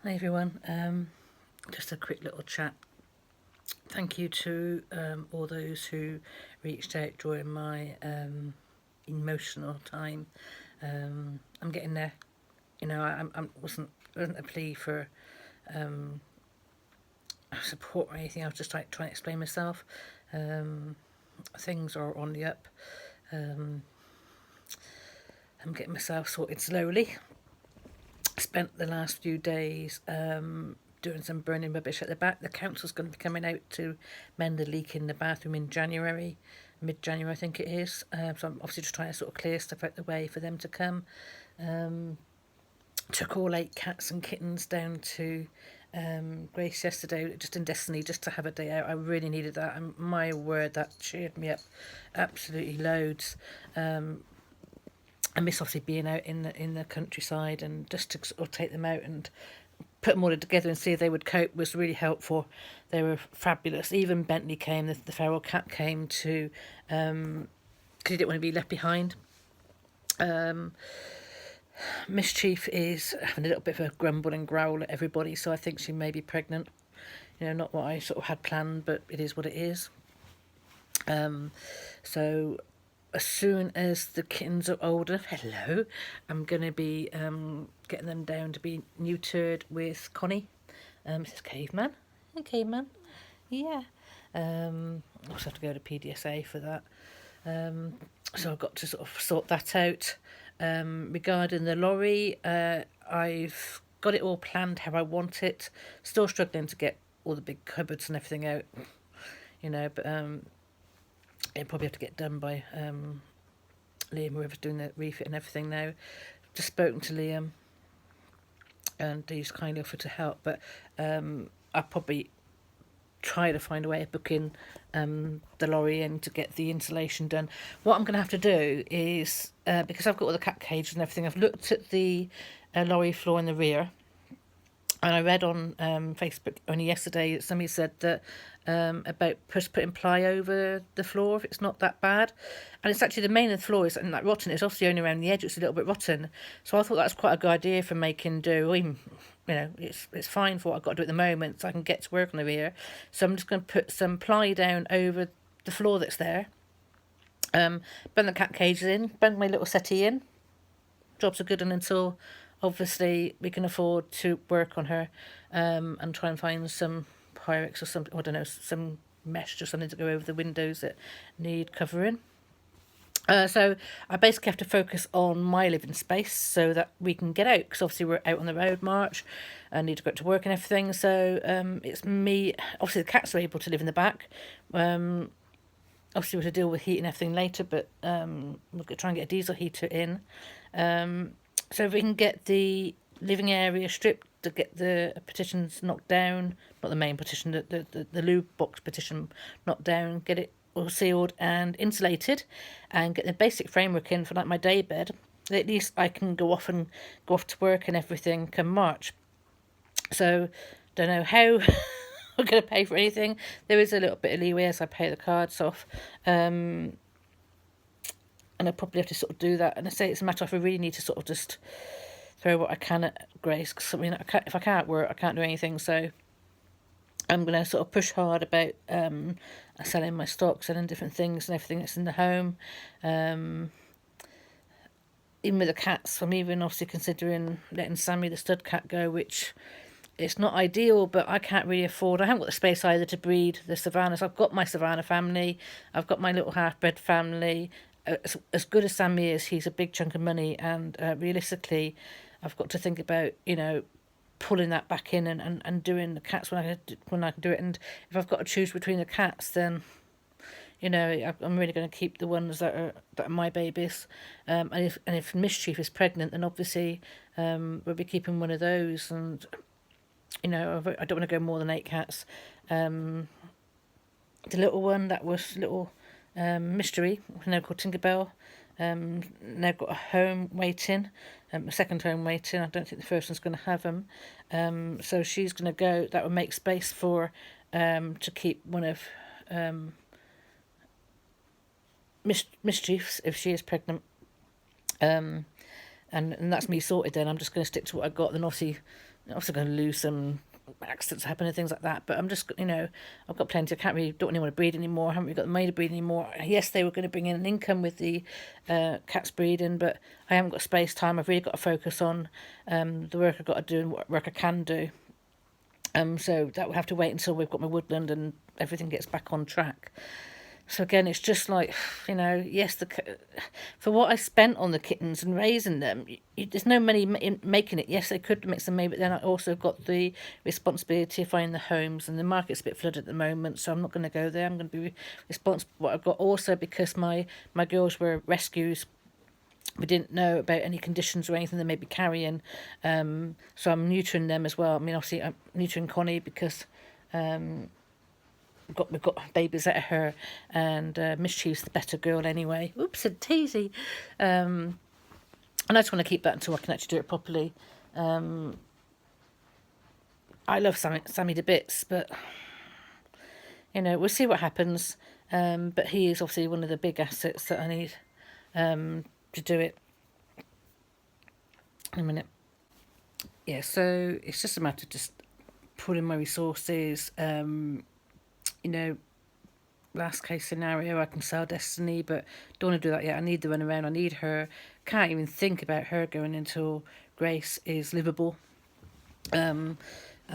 Hi everyone, just a quick little chat. Thank you to all those who reached out during my emotional time. I'm getting there. I wasn't a plea for support or anything. I was just trying to explain myself. Things are on the up. Um, I'm getting myself sorted slowly. Spent the last few days doing some burning rubbish at the back. The council's going to be coming out to mend the leak in the bathroom in January, mid-January I think it is. So I'm obviously just trying to sort of clear stuff out the way for them to come. Took all 8 cats and kittens down to Grace yesterday, just in Destiny, just to have a day out. I really needed that, and my word, that cheered me up absolutely loads. I miss obviously being out in the countryside, and just to sort of take them out and put them all together and see if they would cope was really helpful. They were fabulous. Even Bentley came, the feral cat came to, because he didn't want to be left behind. Mischief is having a little bit of a grumble and growl at everybody, so I think she may be pregnant. Not what I sort of had planned, but it is what it is. So as soon as the kittens are old enough, hello, I'm going to be getting them down to be neutered with Connie. This is Caveman. Hey, Caveman. Yeah. I also have to go to PDSA for that. So I've got to sort of sort that out. Regarding the lorry, I've got it all planned how I want it. Still struggling to get all the big cupboards and everything out, but it'll probably have to get done by Liam, whoever's doing the refit and everything now. Just spoken to Liam, and he's kindly offered to help, but I'll probably try to find a way of booking the lorry in to get the insulation done. What I'm going to have to do is, because I've got all the cat cages and everything, I've looked at the lorry floor in the rear, and I read on Facebook only yesterday that somebody said that about putting ply over the floor if it's not that bad. And it's actually the main of the floor is like rotten. It's obviously only around the edge it's a little bit rotten. So I thought that's quite a good idea for making do. Even, it's fine for what I've got to do at the moment, so I can get to work on the rear. So I'm just going to put some ply down over the floor that's there. Bring the cat cages in, bring my little settee in. Jobs are good until obviously we can afford to work on her, and try and find some Pyrex or something, I don't know, some mesh or something to go over the windows that need covering. So I basically have to focus on my living space so that we can get out, because obviously we're out on the road march. I need to go to work and everything, so it's me. Obviously the cats are able to live in the back. Obviously we'll have to deal with heat and everything later, but we'll try and get a diesel heater in. So if we can get the living area stripped, to get the petitions knocked down, not the main petition, the loo box petition knocked down, get it all sealed and insulated, and get the basic framework in for like my day bed, at least I can go off to work and everything come March. So don't know how I'm going to pay for anything. There is a little bit of leeway as I pay the cards off. And I probably have to sort of do that. And I say it's a matter of I really need to sort of just throw what I can at Grace, because if I can't work, I can't do anything. So I'm going to sort of push hard about selling my stock, selling different things and everything that's in the home. Even with the cats, I'm even obviously considering letting Sammy the stud cat go, which it's not ideal, but I can't really afford. I haven't got the space either to breed the Savannahs. I've got my Savannah family. I've got my little half-bred family. As good as Sammy is, he's a big chunk of money, and realistically, I've got to think about, pulling that back in and doing the cats when I can do it. And if I've got to choose between the cats, then I'm really going to keep the ones that are my babies. And if Mischief is pregnant, then obviously we'll be keeping one of those. And I don't want to go more than 8 cats. The little one that was little mystery, now called Tinkerbell. Now got a home waiting, a second home waiting. I don't think the first one's going to have them. So she's going to go. That will make space for to keep one of Mischief's if she is pregnant. And that's me sorted then. I'm just going to stick to what I got. Then obviously I'm also going to lose some accidents happen and things like that. But I'm just, I've got plenty. I can't really, don't really want to breed anymore. I haven't really got the money to breed anymore. Yes, they were going to bring in an income with the cats breeding, but I haven't got space time. I've really got to focus on the work I've got to do and what work I can do. So that will have to wait until we've got my woodland and everything gets back on track. So again, it's just like, yes, for what I spent on the kittens and raising them, there's no money in making it. Yes, they could make some money, but then I also got the responsibility of finding the homes, and the market's a bit flooded at the moment, so I'm not going to go there. I'm going to be responsible for what I've got. Also, because my girls were rescues, we didn't know about any conditions or anything they may be carrying, so I'm neutering them as well. I mean, obviously, I'm neutering Connie because we've got babies out of her, and Mischief's the better girl anyway. Oops, a teasy. And I just want to keep that until I can actually do it properly. I love Sammy to bits, but we'll see what happens. But he is obviously one of the big assets that I need to do it. In a minute. Yeah, so it's just a matter of just putting my resources. Last case scenario, I can sell Destiny, but don't want to do that yet. I need the run around. I need her. Can't even think about her going until Grace is livable. And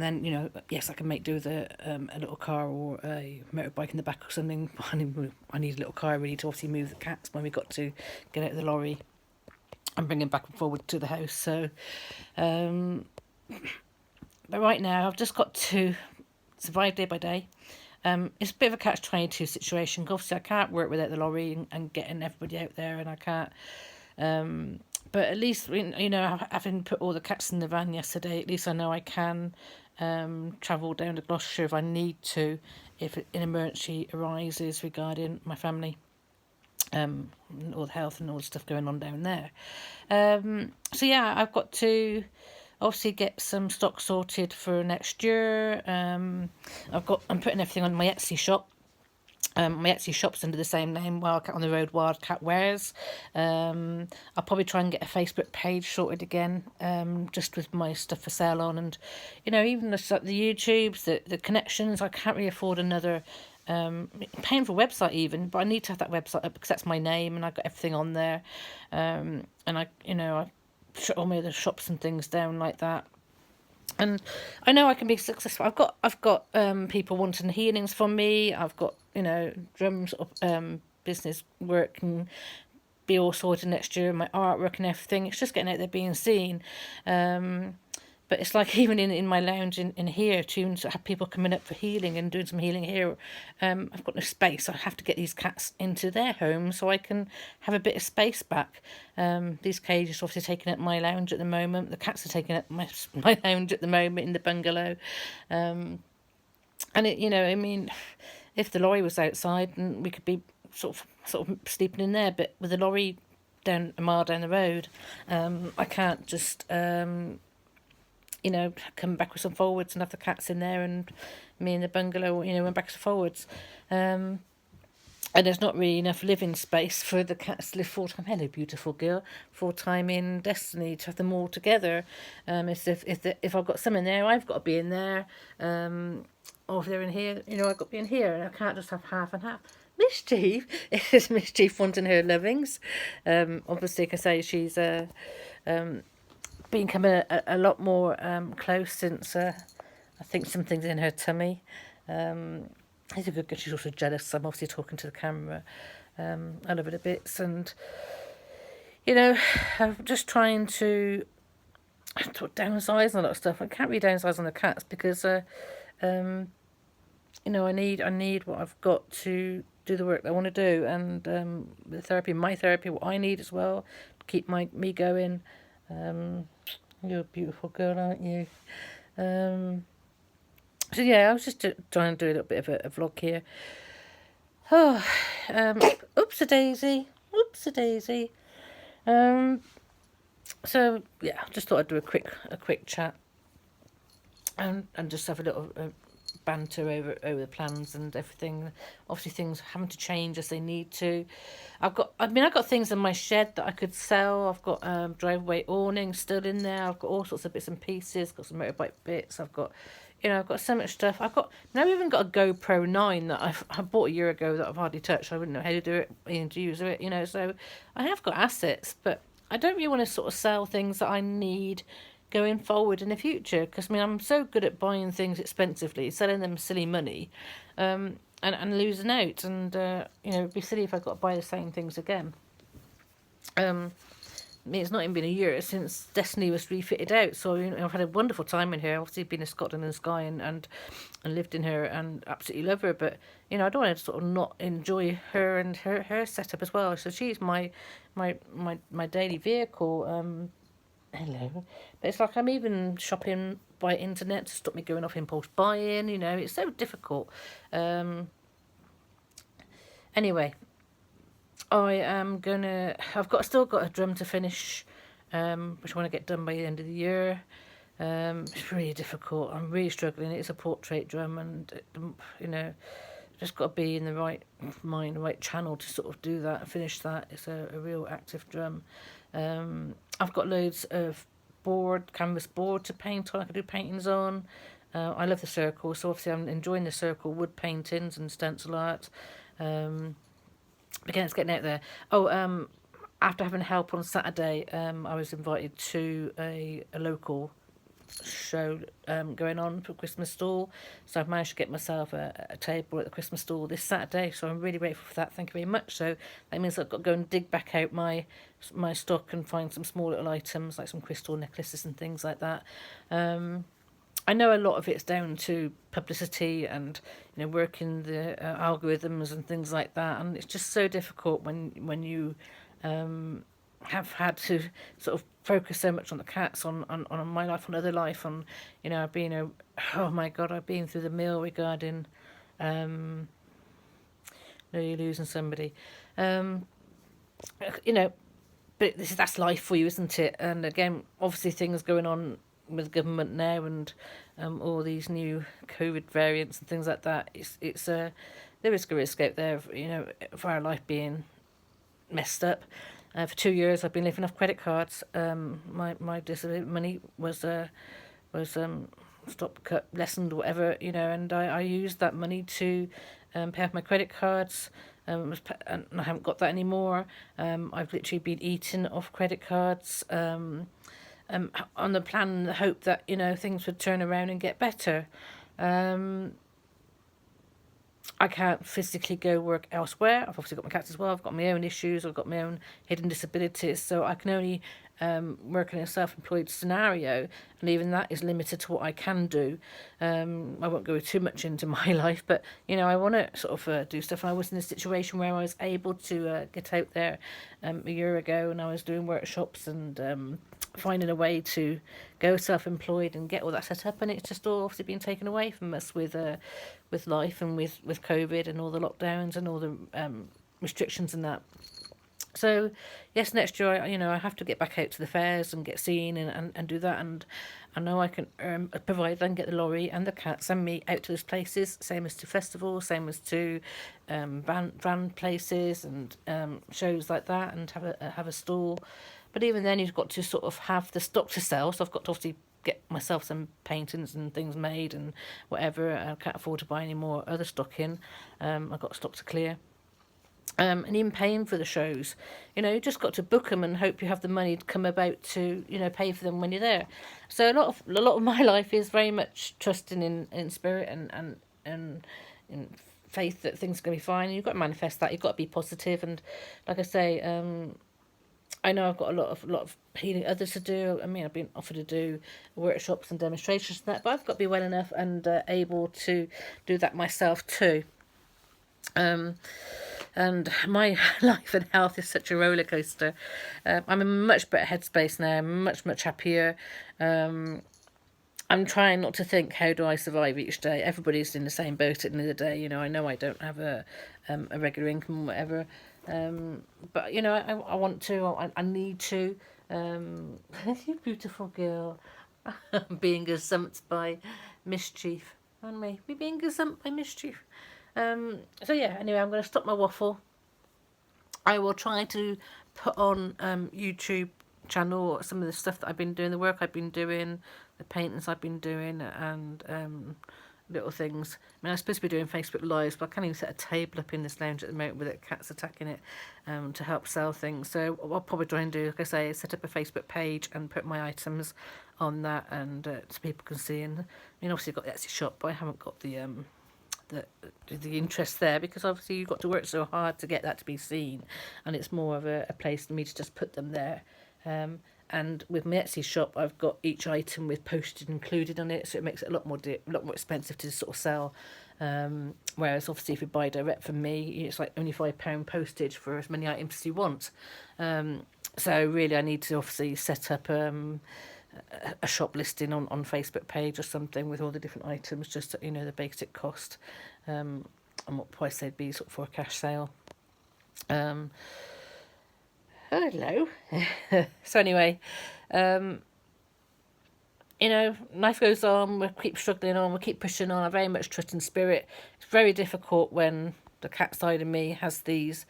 then, yes, I can make do with a little car or a motorbike in the back or something. I need a little car really to obviously move the cats when we got to get out of the lorry and bring them back and forward to the house. So, but right now I've just got to survive day by day. It's a bit of a catch-22 situation. Obviously, I can't work without the lorry and getting everybody out there, and I can't. But at least, having put all the cats in the van yesterday, at least I know I can travel down to Gloucestershire if I need to, if an emergency arises regarding my family. All the health and all the stuff going on down there. So yeah, I've got to obviously get some stock sorted for next year. I'm putting everything on my Etsy shop. My Etsy shop's under the same name, Wildcat on the Road, Wildcat Wares. I'll probably try and get a Facebook page sorted again, just with my stuff for sale on, and even the YouTubes, the connections. I can't really afford another paying for a website even, but I need to have that website up because that's my name and I've got everything on there. And I shut all my other shops and things down like that. And I know I can be successful. I've got people wanting healings from me. I've got drums business work and be all sorted next year. My artwork and everything. It's just getting out there being seen. But it's like even in my lounge in here, to have people coming up for healing and doing some healing here. I've got no space. I have to get these cats into their home so I can have a bit of space back. These cages are obviously taking up my lounge at the moment. The cats are taking up my lounge at the moment in the bungalow. And if the lorry was outside, and we could be sort of sleeping in there, but with the lorry down a mile down the road, I can't just come backwards and forwards and have the cats in there and me in the bungalow, went backwards and forwards. And there's not really enough living space for the cats to live full-time. Hello, beautiful girl. Full-time in Destiny, to have them all together. If I've got some in there, I've got to be in there. Or if they're in here, I've got to be in here. And I can't just have half and half. Mischief is Mischief wanting her lovings. Obviously, like I say, she's becoming a lot more close since I think something's in her tummy. She's a good girl. She's also jealous. I'm obviously talking to the camera. I love it a bit, and I'm just trying to downsize on a lot of stuff. I can't really downsize on the cats because I need what I've got to do the work that I want to do, and the therapy, my therapy, what I need as well to keep me going. You're a beautiful girl, aren't you? So yeah, I was just trying to do a little bit of a vlog here. Oops-a-daisy. So yeah, I just thought I'd do a quick chat and just have a little banter over the plans and everything. Obviously, things having to change as they need to. I've got things in my shed that I could sell. I've got driveway awning still in there. I've got all sorts of bits and pieces. Got some motorbike bits. I've got so much stuff. I've even got a GoPro 9 that I bought a year ago that I've hardly touched. I wouldn't know how to do it and to use it, so I have got assets, but I don't really want to sort of sell things that I need going forward in the future, because I'm so good at buying things expensively, selling them silly money, and losing out, and it'd be silly if I got to buy the same things again. It's not even been a year since Destiny was refitted out, so I've had a wonderful time in here. Obviously, been in Scotland and Skye and lived in her and absolutely love her. But I don't want to sort of not enjoy her and her setup as well. So she's my daily vehicle. Hello, but it's like I'm even shopping by internet to stop me going off impulse buying. It's so difficult. Anyway. I've still got a drum to finish, which I want to get done by the end of the year. It's really difficult. I'm really struggling. It's a portrait drum, and just got to be in the right mind, the right channel to sort of do that and finish that. It's a real active drum. I've got loads of canvas board to paint on. I can do paintings on. I love the circle, so obviously I'm enjoying the circle wood paintings and stencil art. Again, it's getting out there. After having help on Saturday, I was invited to a local show going on for Christmas stall. So I've managed to get myself a table at the Christmas stall this Saturday. So I'm really grateful for that. Thank you very much. So that means I've got to go and dig back out my stock and find some small little items like some crystal necklaces and things like that. I know a lot of it's down to publicity and working the algorithms and things like that, and it's just so difficult when you have had to sort of focus so much on the cats, on my life, on other life, on I've been oh my god, I've been through the mill regarding no, you're losing somebody, but that's life for you, isn't it? And again, obviously things going on with government now and all these new COVID variants and things like that. There is a risk out there, for our life being messed up. For 2 years, I've been living off credit cards. My disability money was stopped, cut, lessened, whatever, and I used that money to pay off my credit cards. And I haven't got that anymore. I've literally been eating off credit cards. On the plan and the hope that things would turn around and get better. I can't physically go work elsewhere. I've obviously got my cats as well. I've got my own issues. I've got my own hidden disabilities. So I can only work in a self-employed scenario, and even that is limited to what I can do. I won't go too much into my life, but I want to sort of do stuff. And I was in a situation where I was able to get out there a year ago, and I was doing workshops and finding a way to go self-employed and get all that set up, and it's just all obviously been taken away from us with life and with COVID and all the lockdowns and all the restrictions and that. So yes, next year I have to get back out to the fairs and get seen and do that, and I know I can provide and get the lorry and the cats and me out to those places, same as to festivals, same as to van places and shows like that, and have a stall. But even then, you've got to sort of have the stock to sell. So I've got to obviously get myself some paintings and things made and whatever. I can't afford to buy any more other stock in. I've got stock to clear. And even paying for the shows, you just got to book them and hope you have the money to come about to, pay for them when you're there. So a lot of my life is very much trusting in spirit and in faith that things are going to be fine. You've got to manifest that. You've got to be positive. And like I say, I know I've got a lot of healing others to do. I mean, I've been offered to do workshops and demonstrations and that, but I've got to be well enough and able to do that myself too. And my life and health is such a roller coaster. I'm in a much better headspace now. I'm much happier. I'm trying not to think, how do I survive each day? Everybody's in the same boat at the end of the day. I know I don't have a regular income or whatever. But I want to. I need to. You beautiful girl. Being gazumped by mischief. aren't we? We're being gazumped by mischief. So yeah, anyway, I'm going to stop my waffle. I will try to put on YouTube channel some of the stuff that I've been doing, the work I've been doing, the paintings I've been doing, and little things. I mean, I'm supposed to be doing Facebook Lives, but I can't even set a table up in this lounge at the moment with it, cats attacking it, to help sell things. So what I'll probably try and do, like I say, is set up a Facebook page and put my items on that, and so people can see. And I mean, obviously I've got the Etsy shop, but I haven't got the interest there, because obviously you've got to work so hard to get that to be seen, and it's more of a place for me to just put them there. And with my Etsy shop, I've got each item with postage included on it, so it makes it a lot more expensive to sort of sell. Whereas obviously if you buy direct from me, it's like only £5 postage for as many items as you want. So really I need to obviously set up a shop listing on Facebook page or something with all the different items, just so you know the basic cost, and what price they'd be sort of for a cash sale. Hello. So anyway, life goes on, we keep struggling on, we keep pushing on. I very much trust in spirit. It's very difficult when the cat side of me has these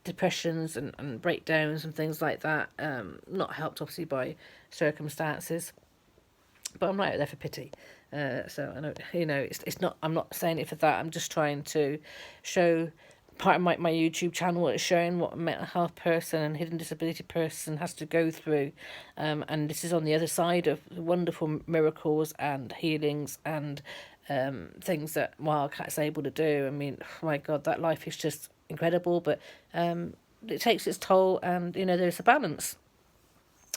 depressions and breakdowns and things like that, not helped obviously by circumstances, but I'm not out there for pity. So I know, it's not, I'm not saying it for that. I'm just trying to show part of my YouTube channel is showing what a mental health person and hidden disability person has to go through, and this is on the other side of wonderful miracles and healings and things that Wildcat's able to do. I mean, oh my God, that life is just incredible, but it takes its toll, and there's a balance.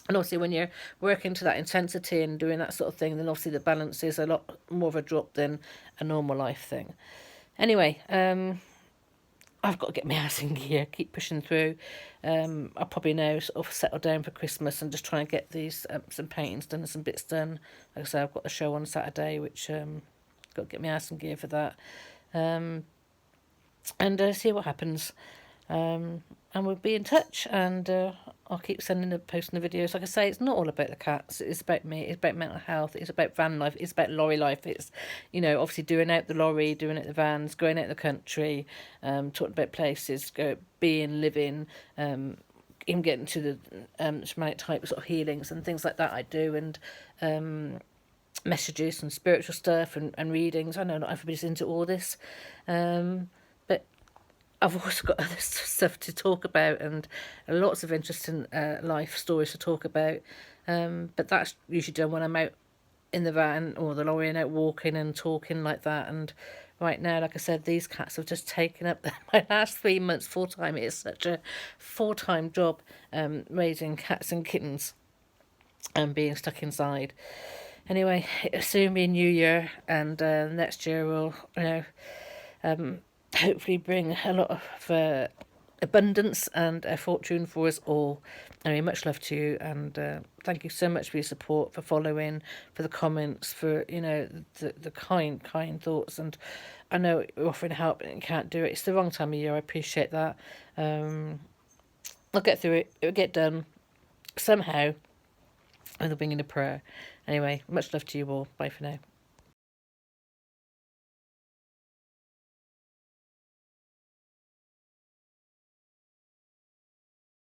And obviously when you're working to that intensity and doing that sort of thing, then obviously the balance is a lot more of a drop than a normal life thing. Anyway, I've got to get my ass in gear, keep pushing through. I'll probably now sort of settle down for Christmas and just try and get these some paintings done and some bits done. Like I say, I've got the show on Saturday, which got to get my ass in gear for that, and see what happens. And we'll be in touch, and I'll keep posting the videos. Like I say, it's not all about the cats. It's about me. It's about mental health. It's about van life. It's about lorry life. It's, obviously doing out the lorry, doing out the vans, going out the country, talking about places, living, even getting to the shamanic type sort of healings and things like that I do, and messages and spiritual stuff and readings. I know not everybody's into all this, but I've also got other stuff to talk about and lots of interesting life stories to talk about. But that's usually done when I'm out in the van or the lorry and out walking and talking like that. And right now, like I said, these cats have just taken up my last 3 months full time. It is such a full-time job, raising cats and kittens and being stuck inside. Anyway, it'll soon be a new year, and next year will, hopefully bring a lot of abundance and fortune for us all. Anyway, much love to you, and thank you so much for your support, for following, for the comments, for the kind thoughts. And I know you're offering help and you can't do it. It's the wrong time of year. I appreciate that. I'll get through it. It'll get done somehow. And I'll bring in a prayer. Anyway, much love to you all. Bye for now.